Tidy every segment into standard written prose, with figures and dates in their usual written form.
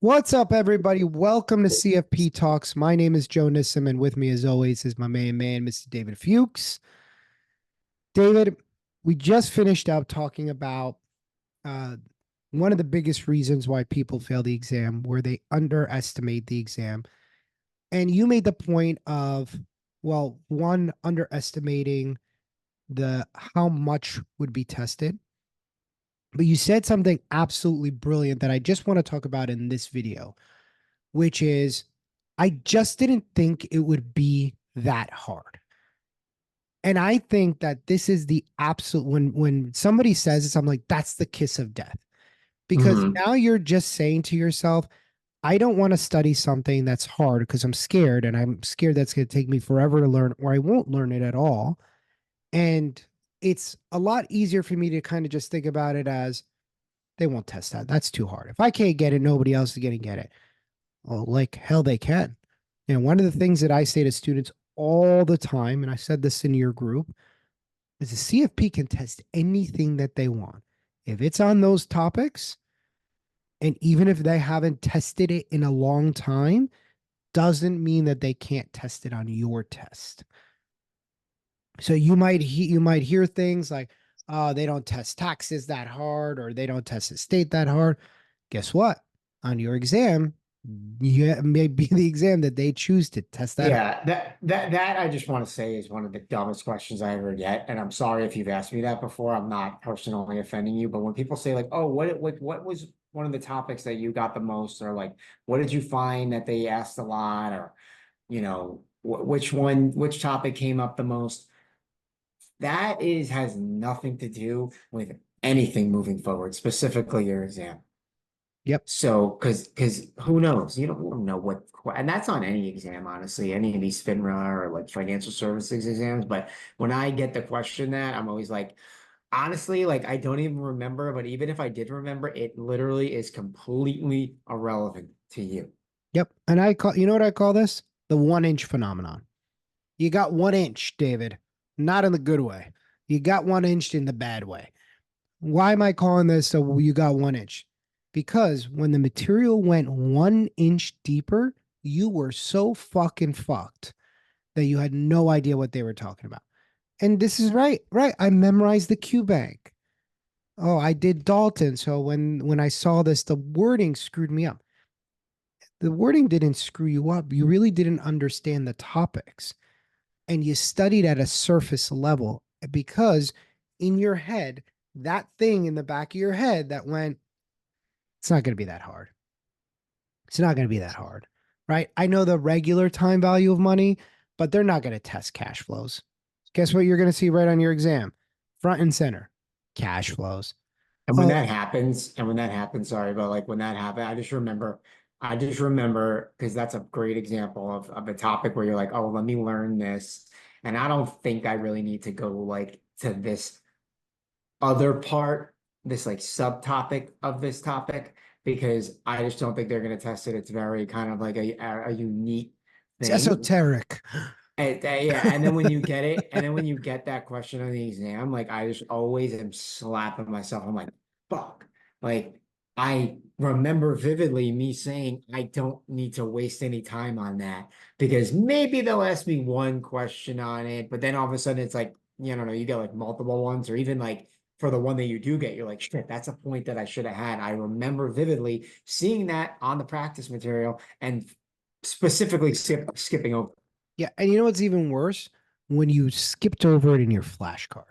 What's up, everybody? Welcome to CFP Talks. My name is Joe Nissim, and with me, as always, is my main man, Mr. David Fuchs. David, we just finished up talking about uh, one of the biggest reasons why people fail the exam, where they underestimate the exam. And you made the point of, well, one, underestimating the how much would be tested. But you said something absolutely brilliant that I just want to talk about in this video, which is I just didn't think it would be that hard. And I think that this is the absolute when somebody says this, I'm like, that's the kiss of death. Because hmm now you're just saying to yourself, I don't want to study something that's hard because I'm scared and I'm scared that's going to take me forever to learn or I won't learn it at all. And it's a lot easier for me to kind of just think about it as they won't test that. That's too hard. If I can't get it, nobody else is going to get it. Well, like hell they can. And one of the things that I say to students all the time, and I said this in your group, is the CFP can test anything that they want. If it's on those topics, and even if they haven't tested it in a long time, doesn't mean that they can't test it on your test. So you might hear things like, "Oh, they don't test taxes that hard, or they don't test the state that hard." Guess what? On your exam, yeah, may be the exam that they choose to test that hard. Yeah, that I just want to say is one of the dumbest questions I ever get. And I'm sorry if you've asked me that before. I'm not personally offending you, but when people say like, "Oh, what was one of the topics that you got the most?" or like, "What did you find that they asked a lot?" or which topic came up the most? That is has nothing to do with anything moving forward, specifically your exam. Yep. So, because who knows? You don't know and that's on any exam, honestly, any of these FINRA or like financial services exams. But when I get the question that, I'm always like, honestly, like I don't even remember. But even if I did remember, it literally is completely irrelevant to you. Yep. And you know what I call this? The 1 inch phenomenon. You got 1 inch, David, not in the good way. You got 1 inch in the bad way. Why am I calling this? So you got 1 inch? Because when the material went 1 inch deeper, you were so fucking fucked that you had no idea what they were talking about. And this is right, right. I memorized the Q bank. Oh, I did Dalton. So when I saw this, the wording screwed me up. The wording didn't screw you up. You really didn't understand the topics and you studied at a surface level because in your head, that thing in the back of your head that went, it's not going to be that hard. It's not going to be that hard, right? I know the regular time value of money, but they're not going to test cash flows. Guess what you're going to see right on your exam? Front and center, cash flows. And Oh, when that happens, sorry, but like when that happened, I just remember because that's a great example of a topic where you're like, oh, let me learn this. And I don't think I really need to go like to this other part, this like subtopic of this topic, because I just don't think they're going to test it. It's very kind of like a unique it's thing. esoteric. Yeah, and then when you get it, and then when you get that question on the exam, like I just always am slapping myself. I'm like, fuck. Like I remember vividly me saying I don't need to waste any time on that because maybe they'll ask me one question on it, but then all of a sudden it's like, you don't know, you get like multiple ones, or even like for the one that you do get, you're like, shit, that's a point that I should have had. I remember vividly seeing that on the practice material and specifically skipping over. Yeah. And you know what's even worse? When you skipped over it in your flashcard.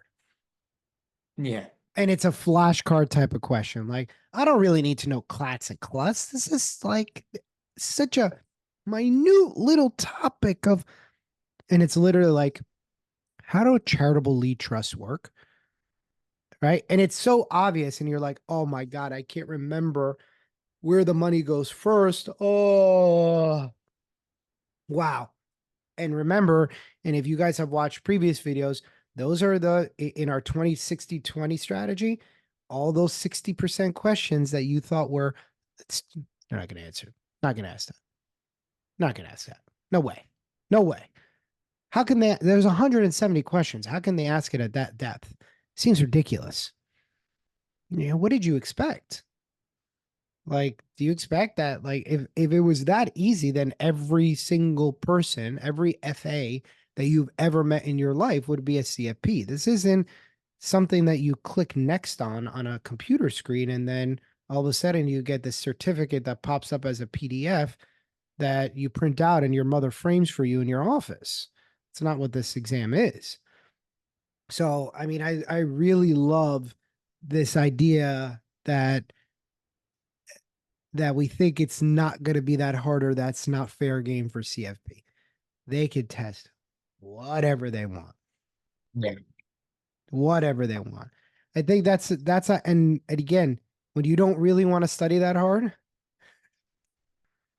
Yeah. And it's a flashcard type of question. Like, I don't really need to know clats and cluts. This is like such a minute little topic of, and it's literally like, how do charitable lead trusts work? Right. And it's so obvious. And you're like, oh my God, I can't remember where the money goes first. Oh, wow. And remember, and if you guys have watched previous videos, those are in our 20-60-20 strategy, all those 60% questions that you thought were, you're not going to answer. Not going to ask that. Not going to ask that. No way. No way. How can they? There's 170 questions. How can they ask it at that depth? Seems ridiculous. What did you expect? Like, do you expect that? Like, if it was that easy, then every single person, every FA that you've ever met in your life would be a CFP. This isn't something that you click next on a computer screen, and then all of a sudden you get this certificate that pops up as a PDF that you print out and your mother frames for you in your office. It's not what this exam is. So, I mean, I really love this idea that we think it's not going to be that hard or that's not fair game for CFP. They could test whatever they want, Yeah. whatever they want. I think that's a, and again, when you don't really want to study that hard,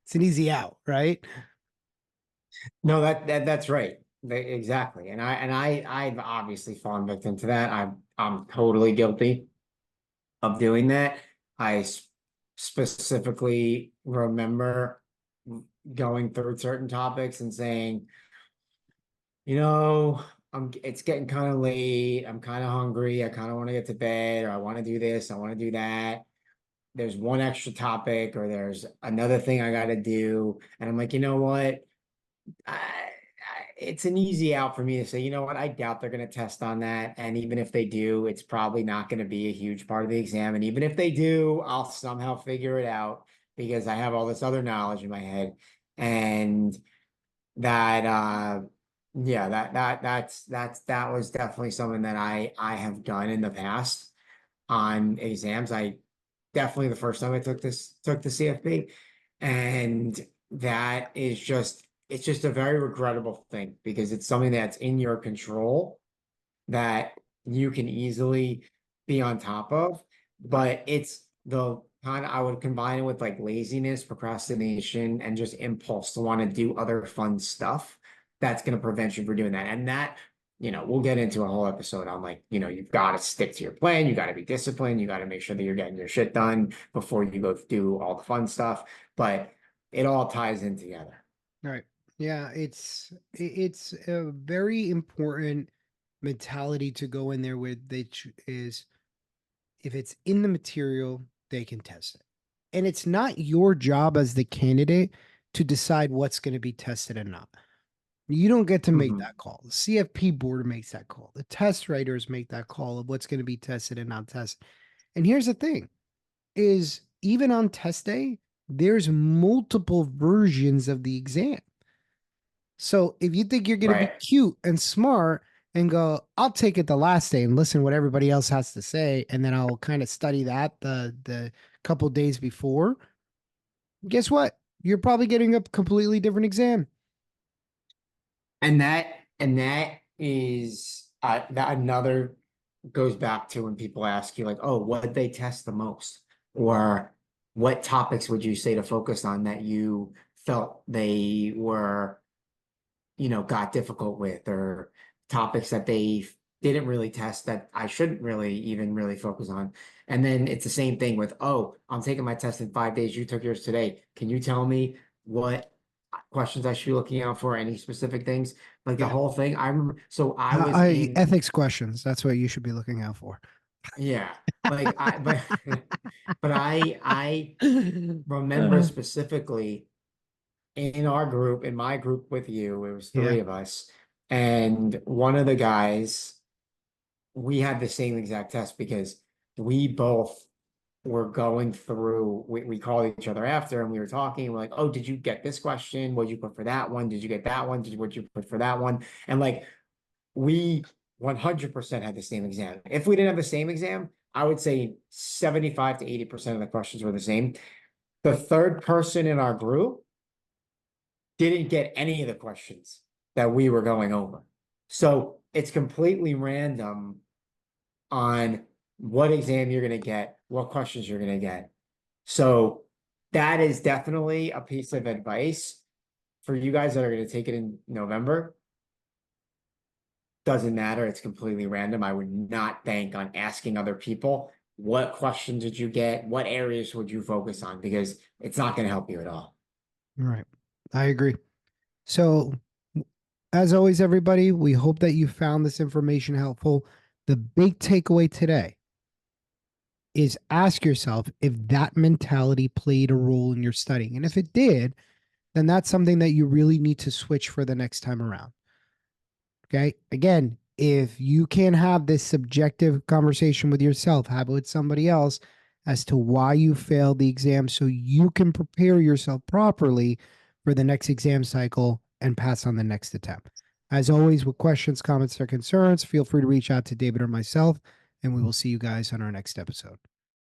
it's an easy out, right? No, that's right. Exactly. I've obviously fallen victim to that. I'm totally guilty of doing that. I specifically remember going through certain topics and saying, you know, it's getting kind of late. I'm kind of hungry. I kind of want to get to bed, or I want to do this, I want to do that. There's one extra topic, or there's another thing I got to do. And I'm like, you know what? It's an easy out for me to say, you know what, I doubt they're going to test on that. And even if they do, it's probably not going to be a huge part of the exam. And even if they do, I'll somehow figure it out because I have all this other knowledge in my head. And that, yeah, that was definitely something that I have done in the past on exams. I definitely the first time I took the CFP, and that is just it's just a very regrettable thing because it's something that's in your control that you can easily be on top of, but it's the kind of I would combine it with like laziness, procrastination, and just impulse to want to do other fun stuff that's going to prevent you from doing that. And that, we'll get into a whole episode on like, you've got to stick to your plan, you got to be disciplined, you got to make sure that you're getting your shit done before you go do all the fun stuff. But it all ties in together. Right. Yeah, it's a very important mentality to go in there with, which is if it's in the material, they can test it. And it's not your job as the candidate to decide what's going to be tested and not. You don't get to make Mhm. that call. The CFP board makes that call. The test writers make that call of what's going to be tested and not tested. And here's the thing is even on test day, there's multiple versions of the exam. So if you think you're going to be Right. cute and smart and go, I'll take it the last day and listen what everybody else has to say, and then I'll kind of study that the couple days before. Guess what? You're probably getting a completely different exam. And that is that another goes back to when people ask you like, oh, what did they test the most? Or what topics would you say to focus on that you felt they were, got difficult with, or topics that they didn't really test that I shouldn't really even really focus on. And then it's the same thing with, oh, I'm taking my test in 5 days. You took yours today. Can you tell me what questions I should be looking out for? Any specific things? Like the Yeah. whole thing. I remember, so I was I in, ethics questions. That's what you should be looking out for. yeah, like but but I remember Uh, specifically in our group, in my group with you, it was yeah. three of us, and one of the guys, we had the same exact test because we both were going through, we called each other after and we were talking, we're like, oh, did you get this question? What'd you put for that one? Did you get that one? What'd you put for that one? And like we 100% had the same exam. If we didn't have the same exam, I would say 75 to 80% of the questions were the same. The third person in our group didn't get any of the questions that we were going over. So it's completely random on what exam you're going to get, what questions you're going to get. So that is definitely a piece of advice for you guys that are going to take it in November. Doesn't matter. It's completely random. I would not bank on asking other people, what questions did you get? What areas would you focus on? Because it's not going to help you at all. Right. I agree. So, as always, everybody, we hope that you found this information helpful. The big takeaway today is ask yourself if that mentality played a role in your studying. And if it did, then that's something that you really need to switch for the next time around. Okay. Again, if you can't have this subjective conversation with yourself, have it with somebody else as to why you failed the exam so you can prepare yourself properly for the next exam cycle and pass on the next attempt. As always, with questions, comments, or concerns, feel free to reach out to David or myself, and we will see you guys on our next episode.